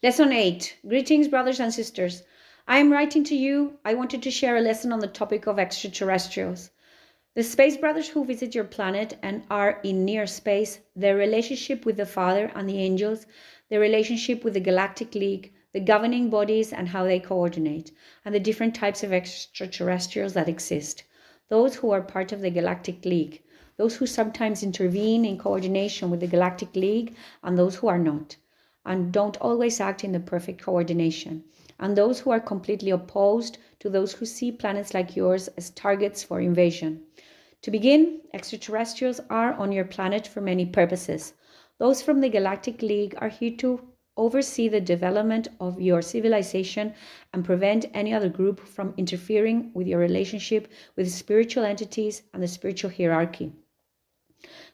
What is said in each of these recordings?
Lesson 8. Greetings, brothers and sisters. I am writing to you. I wanted to share a lesson on the topic of extraterrestrials. The space brothers who visit your planet and are in near space, their relationship with the Father and the angels, their relationship with the Galactic League, the governing bodies and how they coordinate, and the different types of extraterrestrials that exist. Those who are part of the Galactic League, those who sometimes intervene in coordination with the Galactic League, and those who are not, and don't always act in the perfect coordination, and those who are completely opposed to those who see planets like yours as targets for invasion. To begin, extraterrestrials are on your planet for many purposes. Those from the Galactic League are here to oversee the development of your civilization and prevent any other group from interfering with your relationship with spiritual entities and the spiritual hierarchy.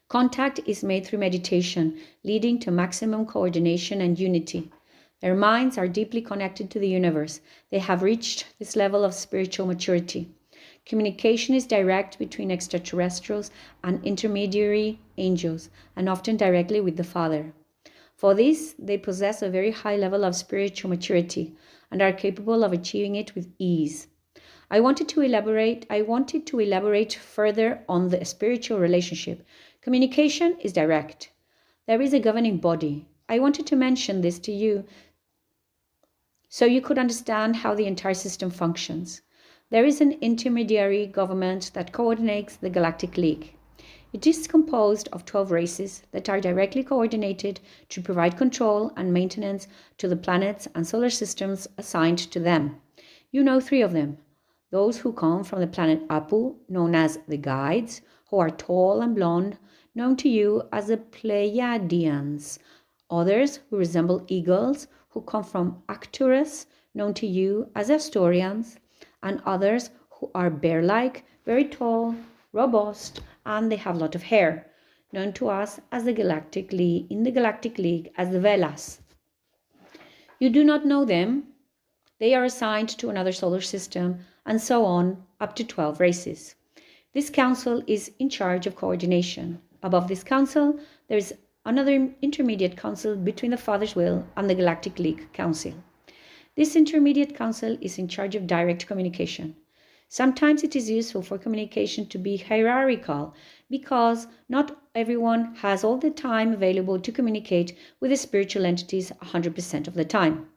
Contact is made through meditation, leading to maximum coordination and unity. Their minds are deeply connected to the universe. They have reached this level of spiritual maturity. Communication is direct between extraterrestrials and intermediary angels, and often directly with the Father. For this, they possess a very high level of spiritual maturity and are capable of achieving it with ease. I wanted to elaborate further on the spiritual relationship. Communication is direct. There is a governing body. I wanted to mention this to you so you could understand how the entire system functions. There is an intermediary government that coordinates the Galactic League. It is composed of 12 races that are directly coordinated to provide control and maintenance to the planets and solar systems assigned to them. You know 3 of them. Those who come from the planet Apu, known as the Guides, who are tall and blonde, known to you as the Pleiadians. Others who resemble eagles, who come from Arcturus, known to you as Asturians. And others who are bear-like, very tall, robust, and they have a lot of hair, known to us as the Galactic League, in the Galactic League as the Velas. You do not know them. They are assigned to another solar system, and so on, up to 12 races. This council is in charge of coordination. Above this council, there is another intermediate council between the Father's will and the Galactic League Council. This intermediate council is in charge of direct communication. Sometimes it is useful for communication to be hierarchical because not everyone has all the time available to communicate with the spiritual entities 100% of the time.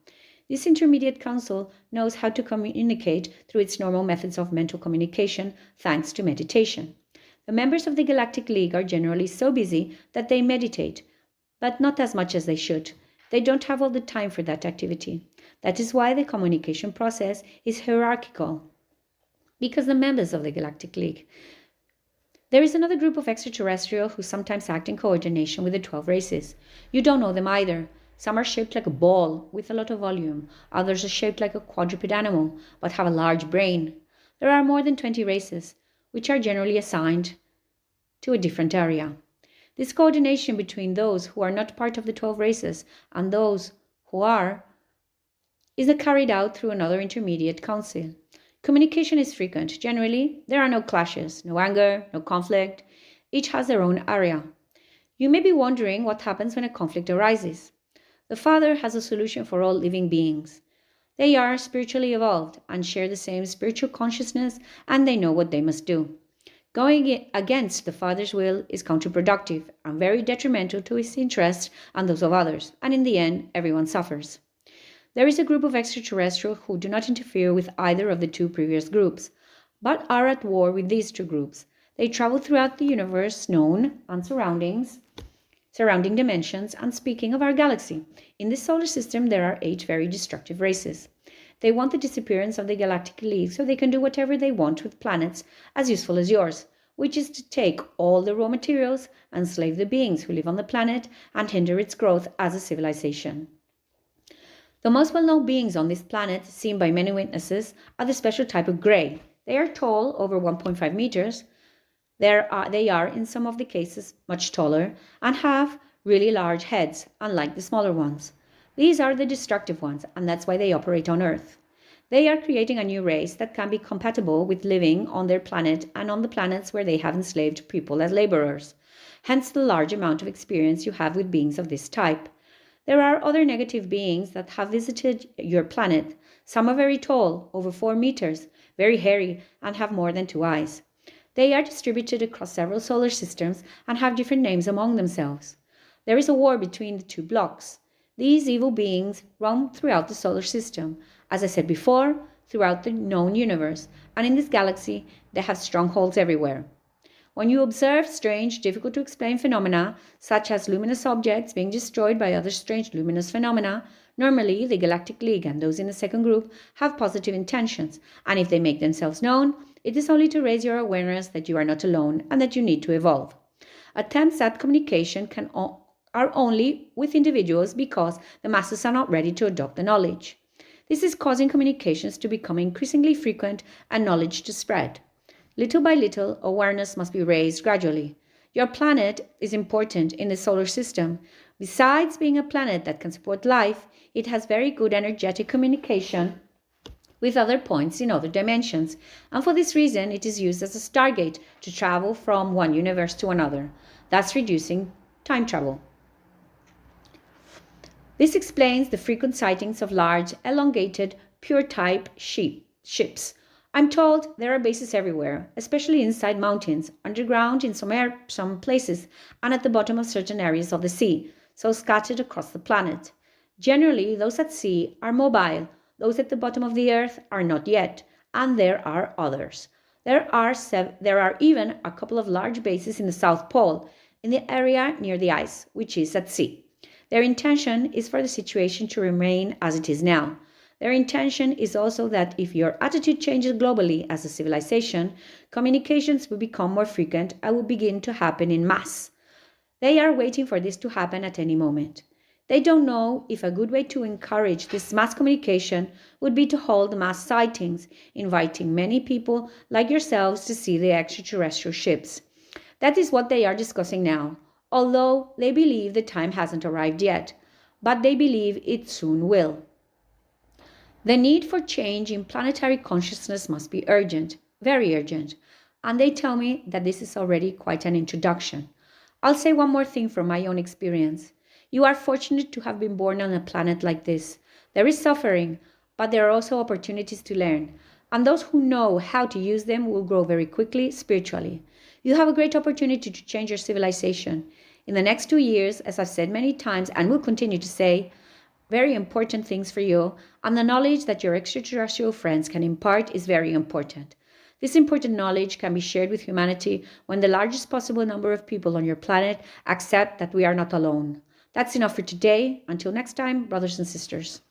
This intermediate council knows how to communicate through its normal methods of mental communication thanks to meditation. The members of the Galactic League are generally so busy that they meditate, but not as much as they should. They don't have all the time for that activity. That is why the communication process is hierarchical, because the members of the Galactic League. There is another group of extraterrestrial who sometimes act in coordination with the 12 races. You don't know them either. Some are shaped like a ball with a lot of volume. Others are shaped like a quadruped animal, but have a large brain. There are more than 20 races, which are generally assigned to a different area. This coordination between those who are not part of the 12 races and those who are is carried out through another intermediate council. Communication is frequent. Generally, there are no clashes, no anger, no conflict. Each has their own area. You may be wondering what happens when a conflict arises. The Father has a solution for all living beings. They are spiritually evolved and share the same spiritual consciousness, and they know what they must do. Going against the Father's will is counterproductive and very detrimental to his interests and those of others, and in the end, everyone suffers. There is a group of extraterrestrials who do not interfere with either of the 2 previous groups, but are at war with these 2 groups. They travel throughout the universe known and surrounding dimensions, and speaking of our galaxy. In this solar system, there are 8 very destructive races. They want the disappearance of the Galactic League so they can do whatever they want with planets as useful as yours, which is to take all the raw materials, enslave the beings who live on the planet, and hinder its growth as a civilization. The most well-known beings on this planet, seen by many witnesses, are the special type of gray. They are tall, over 1.5 meters. They are, in some of the cases, much taller and have really large heads, unlike the smaller ones. These are the destructive ones, and that's why they operate on Earth. They are creating a new race that can be compatible with living on their planet and on the planets where they have enslaved people as laborers. Hence the large amount of experience you have with beings of this type. There are other negative beings that have visited your planet. Some are very tall, over 4 meters, very hairy, and have more than 2 eyes. They are distributed across several solar systems and have different names among themselves. There is a war between the two blocks. These evil beings roam throughout the solar system, as I said before, throughout the known universe, and in this galaxy they have strongholds everywhere. When you observe strange, difficult to explain phenomena, such as luminous objects being destroyed by other strange luminous phenomena, normally the Galactic League and those in the second group have positive intentions, and if they make themselves known, it is only to raise your awareness that you are not alone and that you need to evolve. Attempts at communication are only with individuals because the masses are not ready to adopt the knowledge. This is causing communications to become increasingly frequent and knowledge to spread. Little by little, awareness must be raised gradually. Your planet is important in the solar system. Besides being a planet that can support life, it has very good energetic communication with other points in other dimensions, and for this reason it is used as a stargate to travel from one universe to another, thus reducing time travel. This explains the frequent sightings of large, elongated, pure-type ships. I'm told there are bases everywhere, especially inside mountains, underground in some places, and at the bottom of certain areas of the sea, so scattered across the planet. Generally, those at sea are mobile, those at the bottom of the earth are not yet, and there are others. There are even a couple of large bases in the South Pole, in the area near the ice, which is at sea. Their intention is for the situation to remain as it is now. Their intention is also that if your attitude changes globally as a civilization, communications will become more frequent and will begin to happen in mass. They are waiting for this to happen at any moment. They don't know if a good way to encourage this mass communication would be to hold mass sightings, inviting many people like yourselves to see the extraterrestrial ships. That is what they are discussing now, although they believe the time hasn't arrived yet, but they believe it soon will. The need for change in planetary consciousness must be urgent, very urgent, and they tell me that this is already quite an introduction. I'll say one more thing from my own experience. You are fortunate to have been born on a planet like this. There is suffering, but there are also opportunities to learn, and those who know how to use them will grow very quickly spiritually. You have a great opportunity to change your civilization. In the next 2 years, as I've said many times and will continue to say, very important things for you, and the knowledge that your extraterrestrial friends can impart is very important. This important knowledge can be shared with humanity when the largest possible number of people on your planet accept that we are not alone. That's enough for today. Until next time, brothers and sisters.